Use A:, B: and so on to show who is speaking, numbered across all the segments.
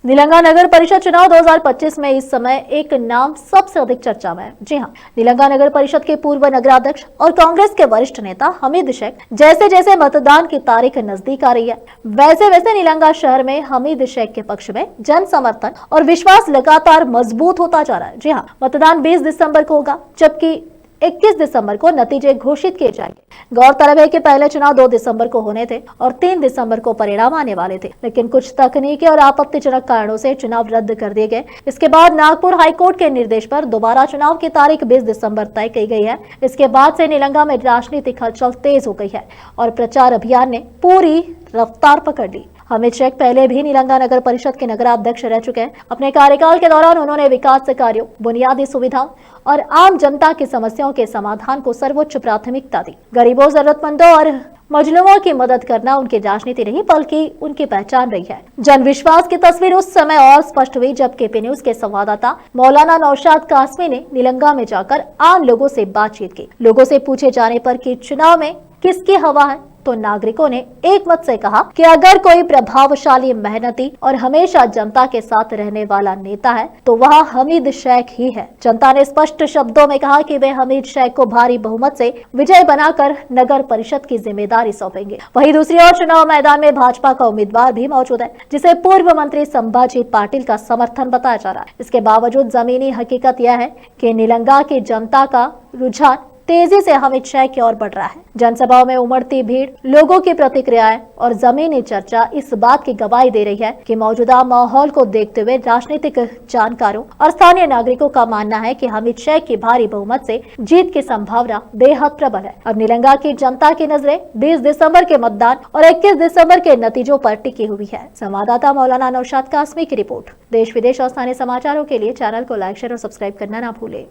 A: निलंगा नगर परिषद चुनाव 2025 में इस समय एक नाम सबसे अधिक चर्चा में है। जी हां, निलंगा नगर परिषद के पूर्व नगराध्यक्ष और कांग्रेस के वरिष्ठ नेता हमीद शेख। जैसे जैसे मतदान की तारीख नजदीक आ रही है, वैसे वैसे निलंगा शहर में हमीद शेख के पक्ष में जन समर्थन और विश्वास लगातार मजबूत होता जा रहा है। जी हाँ, मतदान 20 दिसंबर को होगा, जबकि 21 दिसंबर को नतीजे घोषित किए जाएंगे। गौरतलब है कि पहले चुनाव 2 दिसंबर को होने थे और 3 दिसंबर को परिणाम आने वाले थे, लेकिन कुछ तकनीकी और आपत्तिजनक कारणों से चुनाव रद्द कर दिए गए। इसके बाद नागपुर हाईकोर्ट के निर्देश पर दोबारा चुनाव की तारीख 20 दिसंबर तय की गई है। इसके बाद से निलंगा में राजनीतिक हलचल तेज हो गई है और प्रचार अभियान ने पूरी रफ्तार पकड़ ली। हमीद शेख पहले भी निलंगा नगर परिषद के नगराध्यक्ष रह चुके हैं। अपने कार्यकाल के दौरान उन्होंने विकास कार्यों, बुनियादी सुविधाओं और आम जनता की समस्याओं के समाधान को सर्वोच्च प्राथमिकता दी। गरीबों, जरूरतमंदों और मजलूमों की मदद करना उनकी राजनीति नहीं बल्कि उनकी पहचान रही है। जन विश्वास की तस्वीर उस समय और स्पष्ट हुई जब केपी न्यूज के संवाददाता मौलाना नौशाद कासमी ने निलंगा में जाकर आम लोगों से बातचीत की। लोगों से पूछे जाने पर कि चुनाव में किसकी हवा है, तो नागरिकों ने एक मत से कहा कि अगर कोई प्रभावशाली, मेहनती और हमेशा जनता के साथ रहने वाला नेता है तो वह हमीद शेख ही है। जनता ने स्पष्ट शब्दों में कहा कि वे हमीद शेख को भारी बहुमत से विजय बनाकर नगर परिषद की जिम्मेदारी सौंपेंगे। वहीं दूसरी ओर चुनाव मैदान में भाजपा का उम्मीदवार भी मौजूद है, जिसे पूर्व मंत्री संभाजी पाटिल का समर्थन बताया जा रहा है। इसके बावजूद जमीनी हकीकत यह है कि निलंगा की जनता का रुझान तेजी से हमीद शेख की ओर बढ़ रहा है। जनसभाओं में उमड़ती भीड़, लोगों की प्रतिक्रियाएं और जमीनी चर्चा इस बात की गवाही दे रही है कि मौजूदा माहौल को देखते हुए राजनीतिक जानकारों और स्थानीय नागरिकों का मानना है कि हमीद शेख की भारी बहुमत से जीत की संभावना बेहद प्रबल है। अब निलंगा की जनता की नजरें 20 दिसंबर के मतदान और 21 दिसंबर के नतीजों पर टिकी हुई है। संवाददाता मौलाना नौशाद कासमी की रिपोर्ट। देश विदेश और स्थानीय समाचारों के लिए चैनल को लाइक, शेयर और सब्सक्राइब करना ना भूले।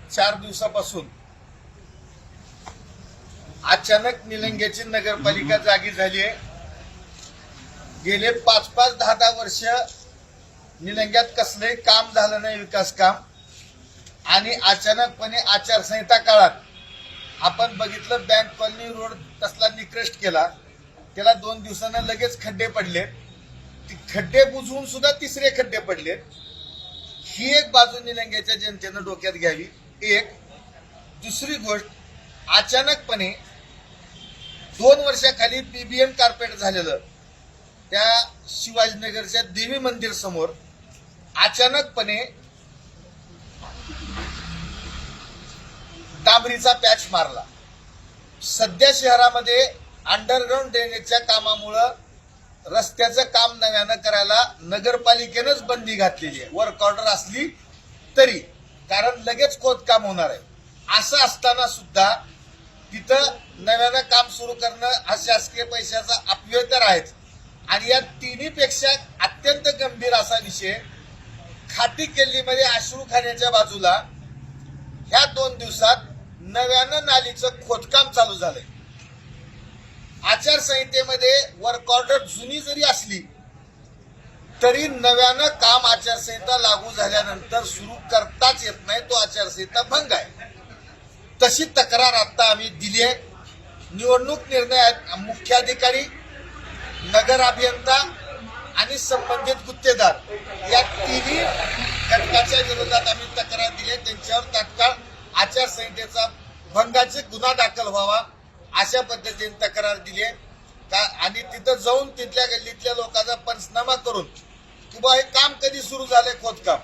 B: 4 दिवसापासून अचानक निलंग्याची नगरपालिका जागी झाली आहे। गेले 5-5, 10-10 वर्ष निलंग्यात कसलंही काम झालं नाही, विकास काम, आणि अचानकपणे आचारसंहिता काळात आपण बघितलं बँक कॉलनी रोड तसला निकृष्ट केला, त्याला 2 दिवसांना लगेच खड्डे पडले, खड्डे बुजवून सुद्धा तिसरे खड्डे पडले। ही एक बाजू निलंग्याच्या जनतेनं डोक्यात घ्यावी। एक दुसरी गोष्ट, अचानकपणे 2 वर्षाखाली पीबीएम कार्पेट झालेलं त्या शिवाजीनगरच्या देवी मंदिर समोर अचानकपणे डांबरीचा पॅच मारला। सध्या शहरामध्ये अंडरग्राउंड ड्रेनेजच्या कामामुळे रस्त्याचं काम नव्यानं करायला नगरपालिकेनंच बंदी घातलेली आहे, वर्क ऑर्डर असली तरी, कारण लगेच खोदकाम होणार आहे। असं असताना सुद्धा तिथं नव्यानं काम सुरू करणं हा शासकीय पैशाचा अपव्यय तर आहेच, आणि या तिन्हीपेक्षा अत्यंत गंभीर असा विषय, खाटी केल्लीमध्ये अश्रूखान्याच्या बाजूला ह्या 2 दिवसात नव्यानं नालीचं खोदकाम चालू झालंय। आचारसंहितेमध्ये वर्क ऑर्डर जुनी जरी असली तरी नव्यानं काम आचारसंहिता लागू झाल्यानंतर सुरू करताच येत नाही, तो आचारसंहिता भंग आहे। तशी तक्रार आता आम्ही दिली आहे। निवडणूक निर्णय मुख्याधिकारी, नगर अभियंता आणि संबंधित गुत्तेदार या तिन्ही घटकाच्या विरोधात आम्ही तक्रार दिली आहे। त्यांच्यावर तात्काळ आचारसंहितेचा भंगाचे गुन्हा दाखल व्हावा अशा पद्धतीने तक्रार दिली आहे, आणि तिथं जाऊन तिथल्या गल्लीतल्या लोकांचा पंचनामा करून किंवा हे काम कधी सुरू झालंय खोदकाम,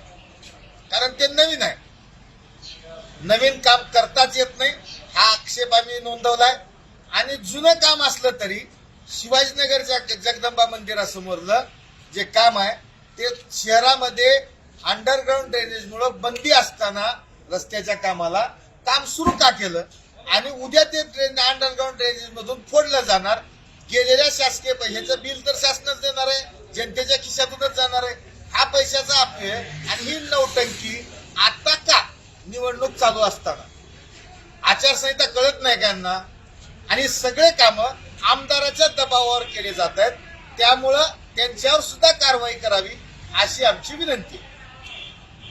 B: कारण ते नवीन आहे, नवीन काम करताच येत नाही हा आक्षेप आम्ही नोंदवलाय। आणि जुनं काम असलं तरी शिवाजीनगरच्या जगदंबा मंदिरासमोरलं जे काम आहे ते शहरामध्ये अंडरग्राउंड ड्रेनेजमुळे बंदी असताना रस्त्याच्या कामाला काम सुरू का केलं, आणि उद्या ते अंडरग्राउंड ड्रेनेज मधून फोडलं जाणार। गेलेल्या शासकीय पैशाचं बिल तर शासनच देणार आहे, जनतेच्या खिशातूनच जाणार आहे। हा पैशाचा अपव्यय आणि ही नौटंकी आता का निवडणूक चालू असताना? आचारसंहिता कळत नाही का यांना? आणि सगळे कामं आमदाराच्या दबावावर केले जात आहेत, त्यामुळं त्यांच्यावर सुद्धा कारवाई करावी अशी आमची विनंती आहे।